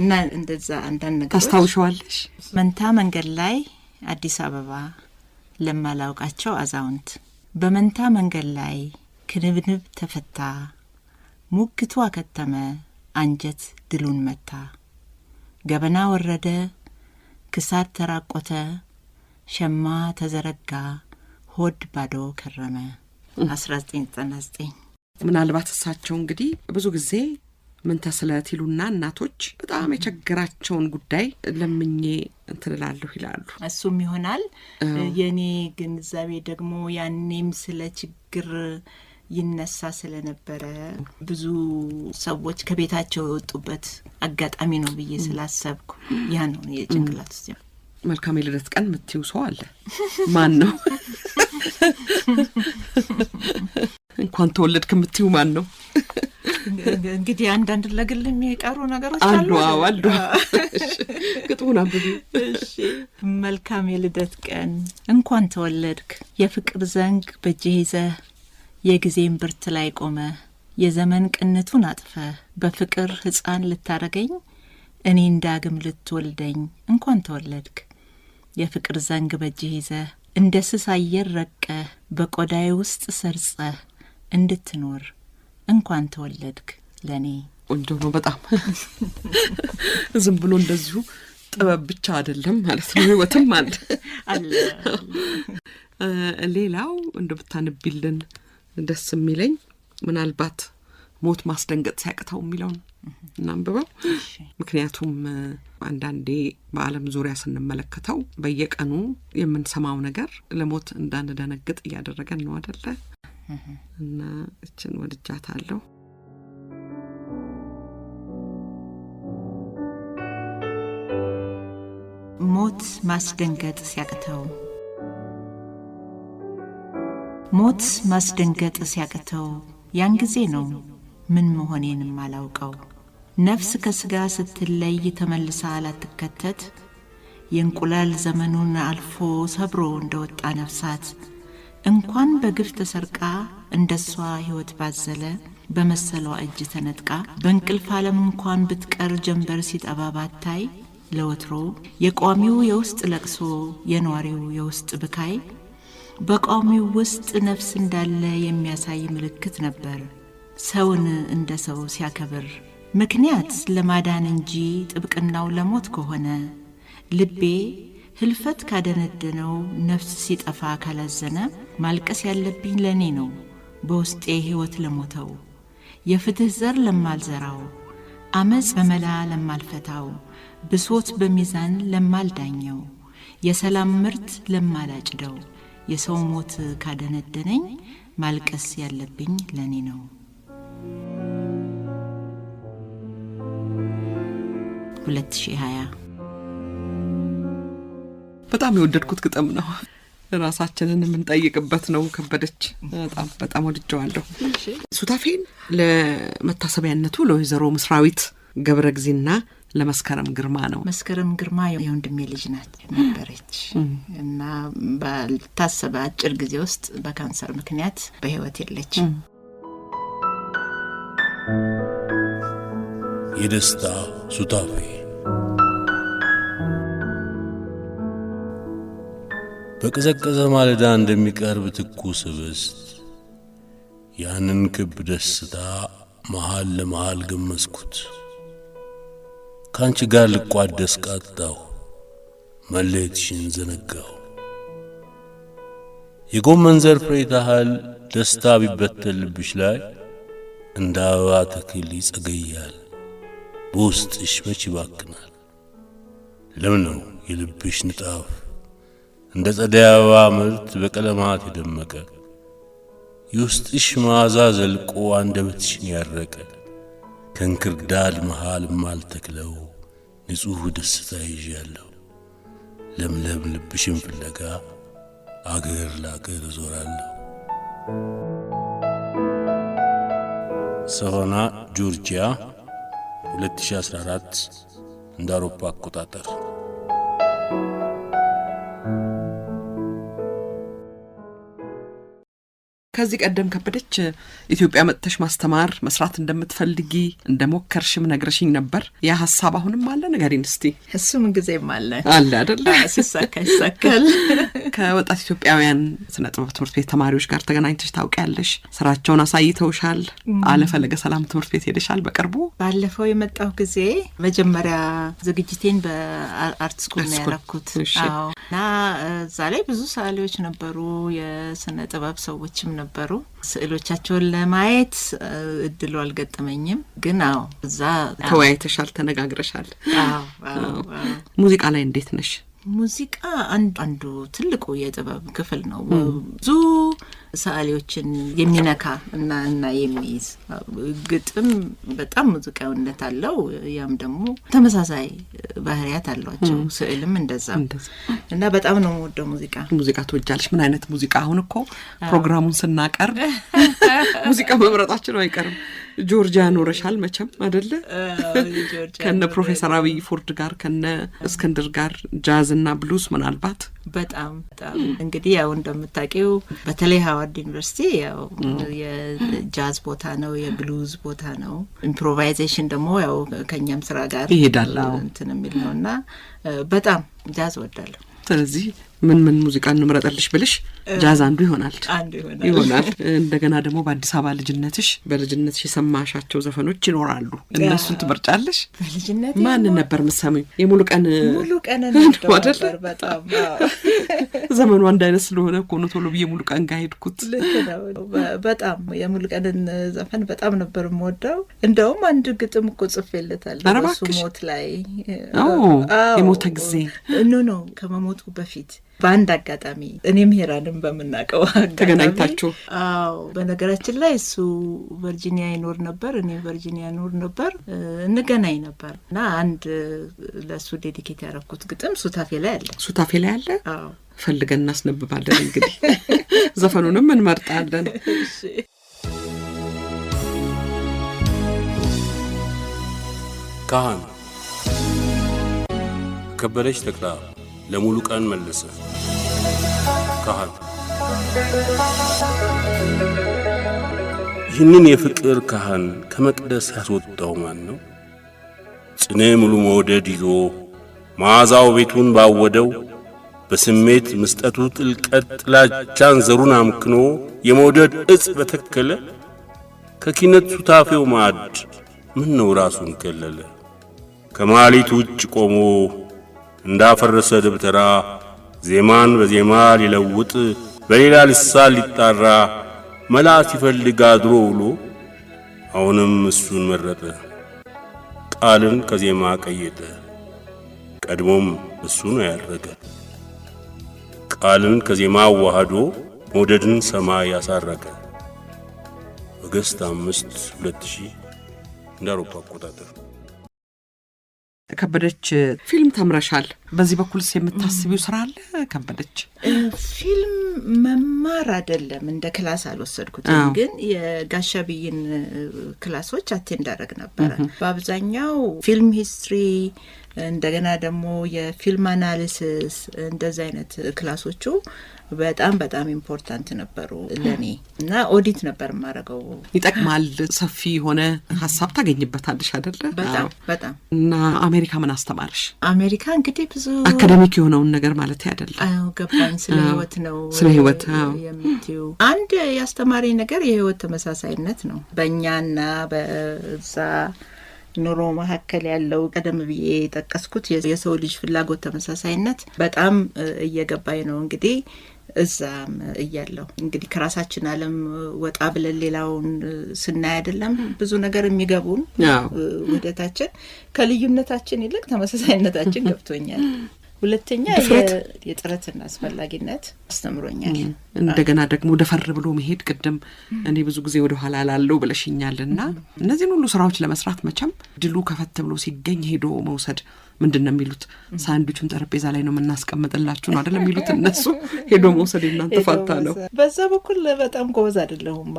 እና እንደዛ አንዳንድ ነገሮች ታስታውሻለሽ? መንታ መንገድ ላይ አዲስ አበባ ለማላውቃቸው አዛውንት በመንታ መንገድ ላይ ክንብንብ ተፈታ፣ ሙግቱ አከተመ፣ አንጀት ድሉን መታ፣ ገበና ወረደ፣ ክሳት ተራቆተ፣ ሸማ ተዘረጋ፣ ሆድ ባዶ ከረመ። 1999 ምናልባት እሳቸው እንግዲህ ብዙ ጊዜ ምን ተስለት ይሉና እናቶች በጣም የቸገራቸውን ጉዳይ ለምኜ እንትላለሁ ይላሉ። እሱም ይሆናል። የኔ ግንዛቤ ደግሞ ያኔም ስለ ችግር ይነሳ ስለነበረ ብዙ ሰዎች ከቤታቸው የወጡበት አጋጣሚ ነው ብዬ ስላሰብኩ ያ ነው የጭንቅላት ውስጥ። መልካም የልደት ቀን የምትይው ሰው አለ? ማን ነው? እንኳን ተወለድክ የምትይው ማን ነው? እንግዲህ አንዳንድ ለግል የሚቀሩ ነገሮች አሉ። አሉ። ግጥሙን አንብቢ። እሺ። መልካም የልደት ቀን እንኳን ተወለድክ፣ የፍቅር ዘንግ በእጅህ ይዘህ የጊዜን ብርት ላይ ቆመ፣ የዘመን ቅንቱን አጥፈ በፍቅር ሕፃን ልታረገኝ እኔ እንዳግም ልትወልደኝ እንኳን ተወለድክ። የፍቅር ዘንግ በእጅህ ይዘህ እንደ ስስ አየር ረቀህ በቆዳዬ ውስጥ ሰርጸህ እንድትኖር እንኳን ተወለድክ ለኔ። ቆንጆ ነው በጣም። ዝም ብሎ እንደዚሁ ጥበብ ብቻ አይደለም ማለት ነው፣ ህይወትም አለ። ሌላው እንደብታነብልን ደስ የሚለኝ ምናልባት ሞት ማስደንገጥ ሲያቅተው የሚለውን እናንብበው። ምክንያቱም አንዳንዴ በዓለም ዙሪያ ስንመለከተው በየቀኑ የምንሰማው ነገር ለሞት እንዳንደነግጥ እያደረገን ነው አይደለ? እና እችን ወድጃታለሁ። ሞት ማስደንገጥ ሲያቅተው፣ ሞት ማስደንገጥ ሲያቅተው ያን ጊዜ ነው ምን መሆኔንም አላውቀው። ነፍስ ከስጋ ስትለይ ተመልሳ ላትከተት የእንቁላል ዘመኑን አልፎ ሰብሮ እንደወጣ ነፍሳት እንኳን በግፍ ተሰርቃ እንደሷ ሕይወት ባዘለ በመሰሏ እጅ ተነጥቃ በእንቅልፍ ዓለም እንኳን ብትቀር ጀንበር ሲጠባ ባታይ ለወትሮ የቋሚው የውስጥ ለቅሶ የኗሪው የውስጥ ብካይ በቋሚው ውስጥ ነፍስ እንዳለ የሚያሳይ ምልክት ነበር ሰውን እንደ ሰው ሲያከብር። ምክንያት ለማዳን እንጂ ጥብቅናው ለሞት ከሆነ ልቤ ህልፈት ካደነደነው ነፍስ ሲጠፋ ካላዘነ ማልቀስ ያለብኝ ለኔ ነው በውስጤ ሕይወት ለሞተው የፍትህ ዘር ለማልዘራው አመጽ በመላ ለማልፈታው ብሶት በሚዛን ለማልዳኘው የሰላም ምርት ለማላጭደው የሰው ሞት ካደነደነኝ ማልቀስ ያለብኝ ለኔ ነው። 2020 በጣም የወደድኩት ግጥም ነው። ራሳችንን የምንጠይቅበት ነው። ከበደች በጣም ወድጀዋለሁ። ሱታፌን ለመታሰቢያነቱ ለወይዘሮ ምስራዊት ገብረ ጊዜና ለመስከረም ግርማ ነው። መስከረም ግርማ የወንድሜ ልጅ ናት ነበረች እና ባልታሰበ አጭር ጊዜ ውስጥ በካንሰር ምክንያት በህይወት የለችም። የደስታ ሱታፌ በቀዘቀዘ ማለዳ እንደሚቀርብ ትኩስ ህብስት ያንን ክብ ደስታ መሃል ለመሃል ገመስኩት። ካንቺ ጋር ልቋደስ ቃጣሁ፣ መለየትሽን ዘነጋሁ። የጎመን ዘር ፍሬ ታህል ደስታ ቢበተን ልብሽ ላይ እንደ አበባ ተክል ይጸገያል፣ በውስጥሽ መች ይባክናል። ለምን ነው የልብሽ ንጣፍ እንደ ጸደይ አበባ ምርት በቀለማት የደመቀ የውስጥሽ መዓዛ ዘልቆ አንደበትሽን ያረቀ ከእንክርዳድ መሃል ማልተክለው ንጹሕ ደስታ ይዣለሁ። ለምለም ልብሽን ፍለጋ አገር ለአገር ዞራለሁ። ሰሆና ጆርጂያ 2014 እንደ አውሮፓ አቆጣጠር። ከዚህ ቀደም ከበደች ኢትዮጵያ መጥተሽ ማስተማር መስራት እንደምትፈልጊ እንደሞከርሽም ነግረሽኝ ነበር። ያ ሐሳብ አሁንም አለ? ንገሪን እስቲ። እሱ ምን ጊዜም አለ አይደል? ሲሳካ ይሳካል። ከወጣት ኢትዮጵያውያን ስነ ጥበብ ትምህርት ቤት ተማሪዎች ጋር ተገናኝተሽ ታውቂያለሽ? ስራቸውን አሳይተውሻል? አለፈለገ ሰላም ትምህርት ቤት ሄደሻል በቅርቡ? ባለፈው የመጣው ጊዜ መጀመሪያ ዝግጅቴን በአርት ስኩል ነው ያደረኩት። አዎ። እና እዛ ላይ ብዙ ሰዓሊዎች ነበሩ፣ የስነ ጥበብ ሰዎችም ነበሩ። ስዕሎቻቸውን ለማየት እድሉ አልገጠመኝም፣ ግን አዎ እዛ ተወያይተሻል፣ ተነጋግረሻል። አዎ። ሙዚቃ ላይ እንዴት ነሽ? ሙዚቃ አንዱ ትልቁ የጥበብ ክፍል ነው። ብዙ ሰዓሊዎችን የሚነካ እና የሚይዝ ግጥም በጣም ሙዚቃውነት አለው። ያም ደግሞ ተመሳሳይ ባህሪያት አሏቸው። ስዕልም እንደዛ እና በጣም ነው ወደው ሙዚቃ ትወጃለሽ? ምን አይነት ሙዚቃ? አሁን እኮ ፕሮግራሙን ስናቀርብ ሙዚቃ መምረጣችን አይቀርም። ጆርጂያ ኖረሻል መቼም አይደለ? ከነ ፕሮፌሰር አብይ ፎርድ ጋር ከነ እስክንድር ጋር ጃዝ እና ብሉስ ምናልባት በጣም እንግዲህ ያው እንደምታውቂው በተለይ ሃዋርድ ዩኒቨርሲቲ ያው የጃዝ ቦታ ነው፣ የብሉዝ ቦታ ነው። ኢምፕሮቫይዜሽን ደግሞ ያው ከኛም ስራ ጋር ይሄዳል እንትን የሚል ነውና በጣም ጃዝ ወዳለሁ። ስለዚህ ምን ሙዚቃ እንምረጥልሽ ብልሽ ጃዝ አንዱ ይሆናል። እንደገና ደግሞ በአዲስ አበባ በልጅነትሽ የሰማሻቸው ዘፈኖች ይኖራሉ። እነሱን ትመርጫለሽ? በልጅነት ማን ነበር የምትሰሚው? ሙሉ ቀን ነበር። በጣም ዘመኑ አንድ አይነት ስለሆነ እኮ ነው ቶሎ ብዬ ሙሉ ቀን ጋር ሄድኩት። በጣም የሙሉ ቀንን ዘፈን በጣም ነበር የምወደው። እንደውም አንድ ግጥም እኮ ጽፌለታለሁ በሱ ሞት ላይ። የሞተ ጊዜ ኖ ከመሞቱ በፊት በአንድ አጋጣሚ እኔም ሄራንም በመናቀው ተገናኝታችሁ? አዎ። በነገራችን ላይ እሱ ቨርጂኒያ ይኖር ነበር፣ እኔ ቨርጂኒያ ኖር ነበር። እንገናኝ ነበር እና አንድ ለሱ ዴዲኬት ያደረኩት ግጥም ሱታፌ ላይ አለ። አዎ። ፈልገን እናስነብባለን እንግዲህ ዘፈኑንም እንመርጣለን። ካህን ከበደች ተክላ ለሙሉ ቀን መለሰ። ካህን ይህንን የፍቅር ካህን ከመቅደስ ያስወጣው ማን ነው? ጽኔ ሙሉ መውደድ ይዞ መዓዛው ቤቱን ባወደው በስሜት መስጠቱ ጥልቀት ጥላቻን ዘሩን አምክኖ የመውደድ እጽ በተከለ ከኪነት ሱታፌው ማዕድ ምን ነው ራሱን ከለለ? ከማሊት ውጭ ቆሞ እንዳፈረሰ ደብተራ ዜማን በዜማ ሊለውጥ በሌላ ልሳን ሊጣራ መላ ሲፈልግ አድሮ ውሎ አሁንም እሱን መረጠ። ቃልን ከዜማ ቀየጠ፣ ቀድሞም እሱ ነው ያረገ። ቃልን ከዜማ ዋህዶ መውደድን ሰማይ ያሳረገ። ኦገስት 5 2000 እንደ አውሮፓ አቆጣጠር። ከበደች ፊልም ተምረሻል። በዚህ በኩልስ የምታስቢው ስራ አለ ከበደች? ፊልም መማር አይደለም እንደ ክላስ አልወሰድኩትም፣ ግን የጋሻብይን ክላሶች አቴንድ አደረግ ነበረ። በአብዛኛው ፊልም ሂስትሪ እንደገና ደግሞ የፊልም አናሊሲስ እንደዚህ አይነት ክላሶቹ በጣም በጣም ኢምፖርታንት ነበሩ ለኔ እና ኦዲት ነበር ማረገው። ይጠቅማል። ሰፊ ሆነ ሀሳብ ታገኝበታለሽ አይደለ? በጣም በጣም። እና አሜሪካ ምን አስተማርሽ? አሜሪካ እንግዲህ ብዙ አካዳሚክ የሆነውን ነገር ማለት አይደለም። አዎ ገባኝ። ስለ ህይወት ነው ስለ ህይወት የምትዩ። አንድ ያስተማሪ ነገር የህይወት ተመሳሳይነት ነው በእኛና በዛ ኑሮ መካከል ያለው ቀደም ብዬ የጠቀስኩት የሰው ልጅ ፍላጎት ተመሳሳይነት በጣም እየገባኝ ነው። እንግዲህ እዛም እያለሁ እንግዲህ ከራሳችን ዓለም ወጣ ብለን ሌላውን ስናይ አይደለም ብዙ ነገር የሚገቡን ውህደታችን ከልዩነታችን ይልቅ ተመሳሳይነታችን ገብቶኛል። ሁለተኛ የጥረትና አስፈላጊነት አስተምሮኛል። እንደገና ደግሞ ደፈር ብሎ መሄድ ቅድም እኔ ብዙ ጊዜ ወደ ኋላ ላለው ብለሽኛልና እነዚህን ሁሉ ስራዎች ለመስራት መቼም ድሉ ከፈት ብሎ ሲገኝ ሄዶ መውሰድ ምንድነው የሚሉት? ሳንዱቹን ጠረጴዛ ላይ ነው የምናስቀምጥላችሁ ነው አይደል የሚሉት እነሱ። ሄዶ መውሰድ እናንተ ፋታ ነው። በዛ በኩል በጣም ጎበዝ አይደለሁም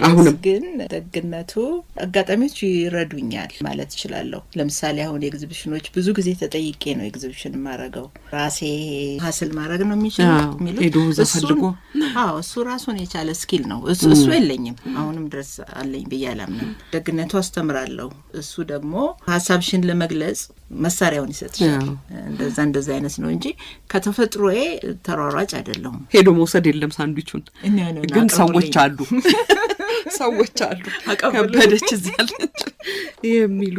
አሁንም ግን ደግነቱ አጋጣሚዎች ይረዱኛል ማለት እችላለሁ። ለምሳሌ አሁን ኤግዚቢሽኖች ብዙ ጊዜ ተጠይቄ ነው ኤግዚቢሽን ማረገው። ራሴ ሀስል ማድረግ ነው የሚሉት ሄዶ ዘፈልጎ። እሱ ራሱን የቻለ ስኪል ነው። እሱ የለኝም አሁንም ድረስ አለኝ ብዬ አላምንም። ደግነቱ አስተምራለሁ። እሱ ደግሞ ሀሳብሽን ለመግለጽ መሳሪያውን ይሰጥሻል። እንደዛ አይነት ነው እንጂ ከተፈጥሮዬ ተሯሯጭ አይደለሁም። ሄዶ መውሰድ የለም ሳንዱቹን። ግን ሰዎች አሉ ከበደች እዚህ ያለች የሚሉ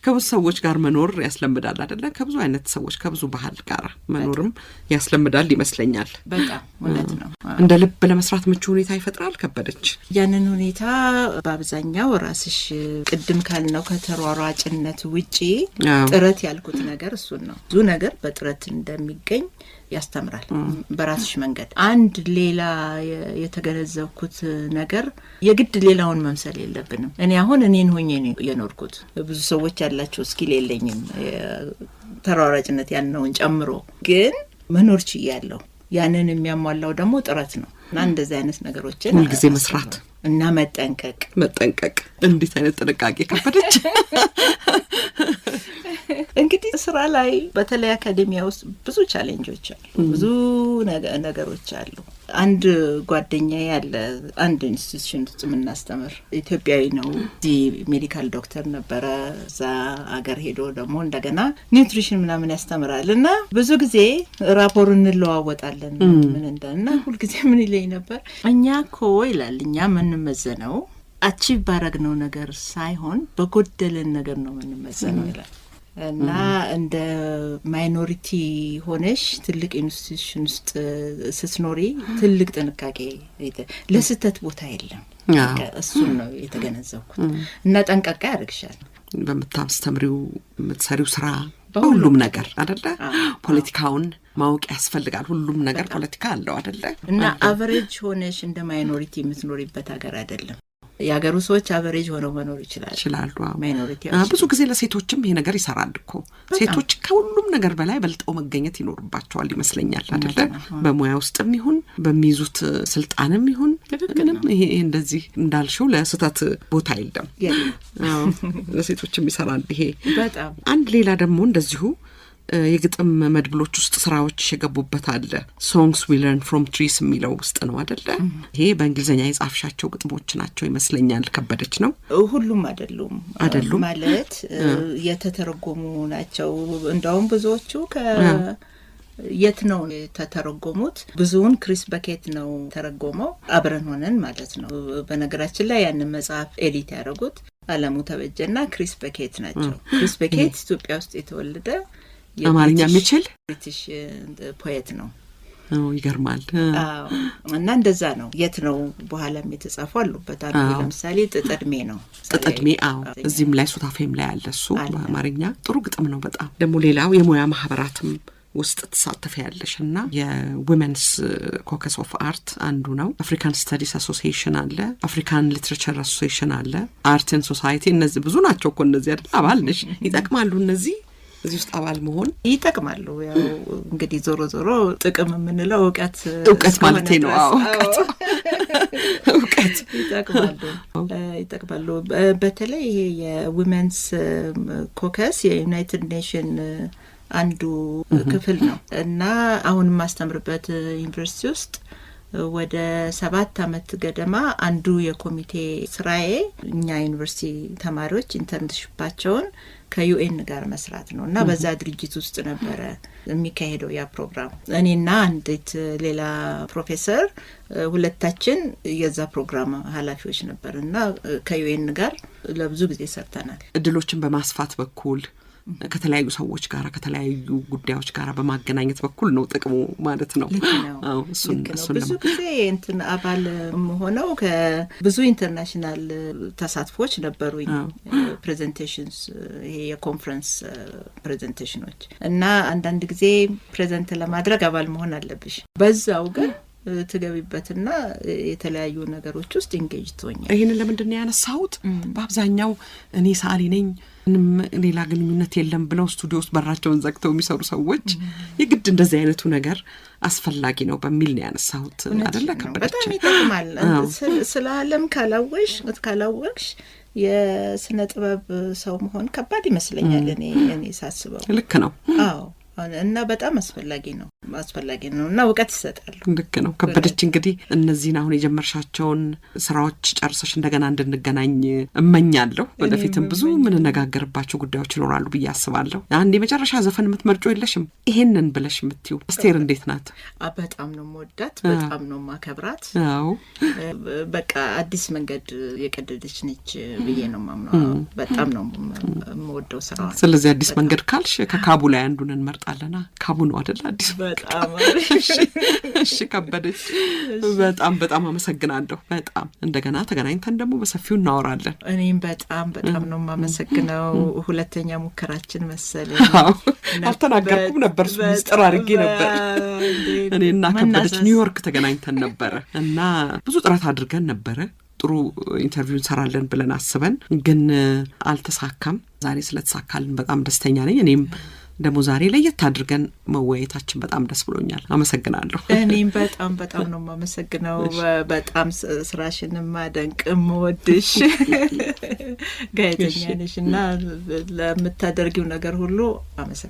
ከብዙ ሰዎች ጋር መኖር ያስለምዳል አይደለ? ከብዙ አይነት ሰዎች ከብዙ ባህል ጋር መኖርም ያስለምዳል ይመስለኛል። በጣም እውነት ነው። እንደ ልብ ለመስራት ምቹ ሁኔታ ይፈጥራል። ከበደች ያንን ሁኔታ በአብዛኛው ራስሽ ቅድም ካልነው ከተሯሯጭነት ውጪ ጥረት ያልኩት ነገር እሱን ነው። ብዙ ነገር በጥረት እንደሚገኝ ያስተምራል በራስሽ መንገድ። አንድ ሌላ የተገነዘብኩት ነገር የግድ ሌላውን መምሰል የለብንም። እኔ አሁን እኔን ሆኜ ነው የኖርኩት። ብዙ ሰዎች ያላቸው ስኪል የለኝም ተሯራጭነት ያነውን ጨምሮ፣ ግን መኖር ችያለሁ። ያንን የሚያሟላው ደግሞ ጥረት ነው እና እንደዚህ አይነት ነገሮችን ሁልጊዜ መስራት እና መጠንቀቅ። እንዴት አይነት ጥንቃቄ ከበደች! እንግዲህ ስራ ላይ በተለይ አካዴሚያ ውስጥ ብዙ ቻሌንጆች አሉ፣ ብዙ ነገሮች አሉ። አንድ ጓደኛዬ ያለ አንድ ኢንስቲትዩሽን ውስጥ የምናስተምር ኢትዮጵያዊ ነው። እዚህ ሜዲካል ዶክተር ነበረ። እዛ አገር ሄዶ ደግሞ እንደገና ኒውትሪሽን ምናምን ያስተምራል እና ብዙ ጊዜ ራፖር እንለዋወጣለን ምን እንደና ሁልጊዜ ምን ይለኝ ነበር፣ እኛ እኮ ይላል እኛ የምንመዘነው አቺቭ ባረግነው ነገር ሳይሆን በጎደለን ነገር ነው የምንመዘነው ይላል። እና እንደ ማይኖሪቲ ሆነሽ ትልቅ ኢንስቲትዩሽን ውስጥ ስትኖሪ ትልቅ ጥንቃቄ ለስተት ቦታ የለም። እሱን ነው የተገነዘብኩት እና ጠንቀቃ ያደርግሻል በምታስተምሪው የምትሰሪው ስራ ሁሉም ነገር አይደለ? ፖለቲካውን ማወቅ ያስፈልጋል። ሁሉም ነገር ፖለቲካ አለው አይደለ? እና አቨሬጅ ሆነሽ እንደ ማይኖሪቲ የምትኖሪበት ሀገር አይደለም። የሀገሩ ሰዎች አቨሬጅ ሆነው መኖር ይችላሉ። ማይኖሪቲ ብዙ ጊዜ ለሴቶችም ይሄ ነገር ይሰራል እኮ። ሴቶች ከሁሉም ነገር በላይ በልጠው መገኘት ይኖርባቸዋል ይመስለኛል አይደለ? በሙያ ውስጥም ይሁን በሚይዙት ስልጣንም ይሁን ምንም ይሄ እንደዚህ እንዳልሽው ለስተት ቦታ የለም። ለሴቶችም ይሰራል ይሄ በጣም። አንድ ሌላ ደግሞ እንደዚሁ የግጥም መድብሎች ውስጥ ስራዎች የገቡበት አለ። songs we learn from trees የሚለው ውስጥ ነው አይደለ? ይሄ በእንግሊዘኛ የጻፍሻቸው ግጥሞች ናቸው ይመስለኛል። ከበደች ነው? ሁሉም አይደሉም ማለት የተተረጎሙ ናቸው። እንደውም ብዙዎቹ የት ነው ተተረጎሙት? ብዙውን ክሪስ በኬት ነው ተረጎመው። አብረን ሆነን ማለት ነው። በነገራችን ላይ ያንን መጽሐፍ ኤዲት ያደረጉት አለሙ ተበጀና ክሪስ በኬት ናቸው። ክሪስ በኬት ኢትዮጵያ ውስጥ የተወለደ አማርኛ የሚችል ብሪቲሽ ፖኤት ነው። ይገርማል። እና እንደዛ ነው። የት ነው በኋላም የተጻፉ አሉበት። ለምሳሌ ጥጥድሜ ነው። ጥጥድሜ እዚህም ላይ ሱታፌም ላይ አለ። እሱ በአማርኛ ጥሩ ግጥም ነው በጣም። ደግሞ ሌላው የሙያ ማህበራትም ውስጥ ተሳተፊያለሽ እና የዊሜንስ ኮከስ ኦፍ አርት አንዱ ነው። አፍሪካን ስተዲስ አሶሲዬሽን አለ፣ አፍሪካን ሊትሬቸር አሶሲዬሽን አለ፣ አርት ኤንድ ሶሳይቲ። እነዚህ ብዙ ናቸው እኮ እነዚህ አይደል? አባል ነሽ። ይጠቅማሉ እነዚህ እዚህ ውስጥ አባል መሆን ይጠቅማሉ። ያው እንግዲህ ዞሮ ጥቅም የምንለው እውቀት ማለት ነው። እውቀት ይጠቅማሉ። በተለይ ይሄ የዊሜንስ ኮከስ የዩናይትድ ኔሽን አንዱ ክፍል ነው እና አሁን ማስተምርበት ዩኒቨርሲቲ ውስጥ ወደ 7 አመት ገደማ አንዱ የኮሚቴ ስራዬ እኛ ዩኒቨርሲቲ ተማሪዎች ኢንተርንሺፓቸውን ከዩኤን ጋር መስራት ነው እና በዛ ድርጅት ውስጥ ነበረ የሚካሄደው ያ ፕሮግራም። እኔና አንዲት ሌላ ፕሮፌሰር ሁለታችን የዛ ፕሮግራም ኃላፊዎች ነበር እና ከዩኤን ጋር ለብዙ ጊዜ ሰርተናል። እድሎችን በማስፋት በኩል ከተለያዩ ሰዎች ጋር ከተለያዩ ጉዳዮች ጋር በማገናኘት በኩል ነው ጥቅሙ ማለት ነው። አዎ እሱን ብዙ ጊዜ እንትን አባል ሆነው ከብዙ ኢንተርናሽናል ተሳትፎች ነበሩኝ። ፕሬዘንቴሽንስ ይሄ የኮንፈረንስ ፕሬዘንቴሽኖች እና አንዳንድ ጊዜ ፕሬዘንት ለማድረግ አባል መሆን አለብሽ። በዛው ግን ትገቢበትና የተለያዩ ነገሮች ውስጥ ኢንጌጅ ትሆኛለሽ። ይሄንን ለምንድን ነው ያነሳሁት? በአብዛኛው እኔ ሰዓሊ ነኝ ምንም ሌላ ግንኙነት የለም ብለው ስቱዲዮ ውስጥ በራቸውን ዘግተው የሚሰሩ ሰዎች የግድ እንደዚህ አይነቱ ነገር አስፈላጊ ነው በሚል ነው ያነሳሁት። አይደለ? በጣም ይጠቅማል። ስለ ዓለም ካላወቅሽ የስነ ጥበብ ሰው መሆን ከባድ ይመስለኛል እኔ ሳስበው። ልክ ነው። አዎ እና በጣም አስፈላጊ ነው እና እውቀት ይሰጣል። ልክ ነው። ከበደች እንግዲህ እነዚህን አሁን የጀመርሻቸውን ስራዎች ጨርሰሽ እንደገና እንድንገናኝ እመኛለሁ። ወደፊትም ብዙ የምንነጋገርባቸው ጉዳዮች ይኖራሉ ብዬ አስባለሁ። አንድ የመጨረሻ ዘፈን የምትመርጪው የለሽም? ይሄንን ብለሽ የምትይው አስቴር እንዴት ናት? በጣም ነው የምወዳት፣ በጣም ነው የማከብራት። አዎ በቃ አዲስ መንገድ የቀደደች ነች ብዬ ነው የማምነው። በጣም ነው የምወደው ስራዋ። ስለዚህ አዲስ መንገድ ካልሽ ከካቡ ላይ አንዱን እንመርጣለና ካቡ ነው አይደል? አዲስ በጣም እሺ ከበደች በጣም አመሰግናለሁ። በጣም እንደገና ተገናኝተን ደግሞ በሰፊው እናወራለን። እኔም በጣም ነው የማመሰግነው። ሁለተኛ ሙከራችን መሰለኝ። አልተናገርኩም ነበር፣ ሚስጥር አድርጌ ነበር። እኔና ከበደች ኒውዮርክ ተገናኝተን ነበረ እና ብዙ ጥረት አድርገን ነበረ ጥሩ ኢንተርቪው እንሰራለን ብለን አስበን ግን አልተሳካም። ዛሬ ስለተሳካልን በጣም ደስተኛ ነኝ። እኔም ደግሞ ዛሬ ለየት አድርገን መወያየታችን በጣም ደስ ብሎኛል። አመሰግናለሁ። እኔም በጣም ነው የማመሰግነው። በጣም ስራሽንም ማደንቅም ወድሽ ጋዜጠኛ ነሽ እና ለምታደርጊው ነገር ሁሉ አመሰግናለሁ።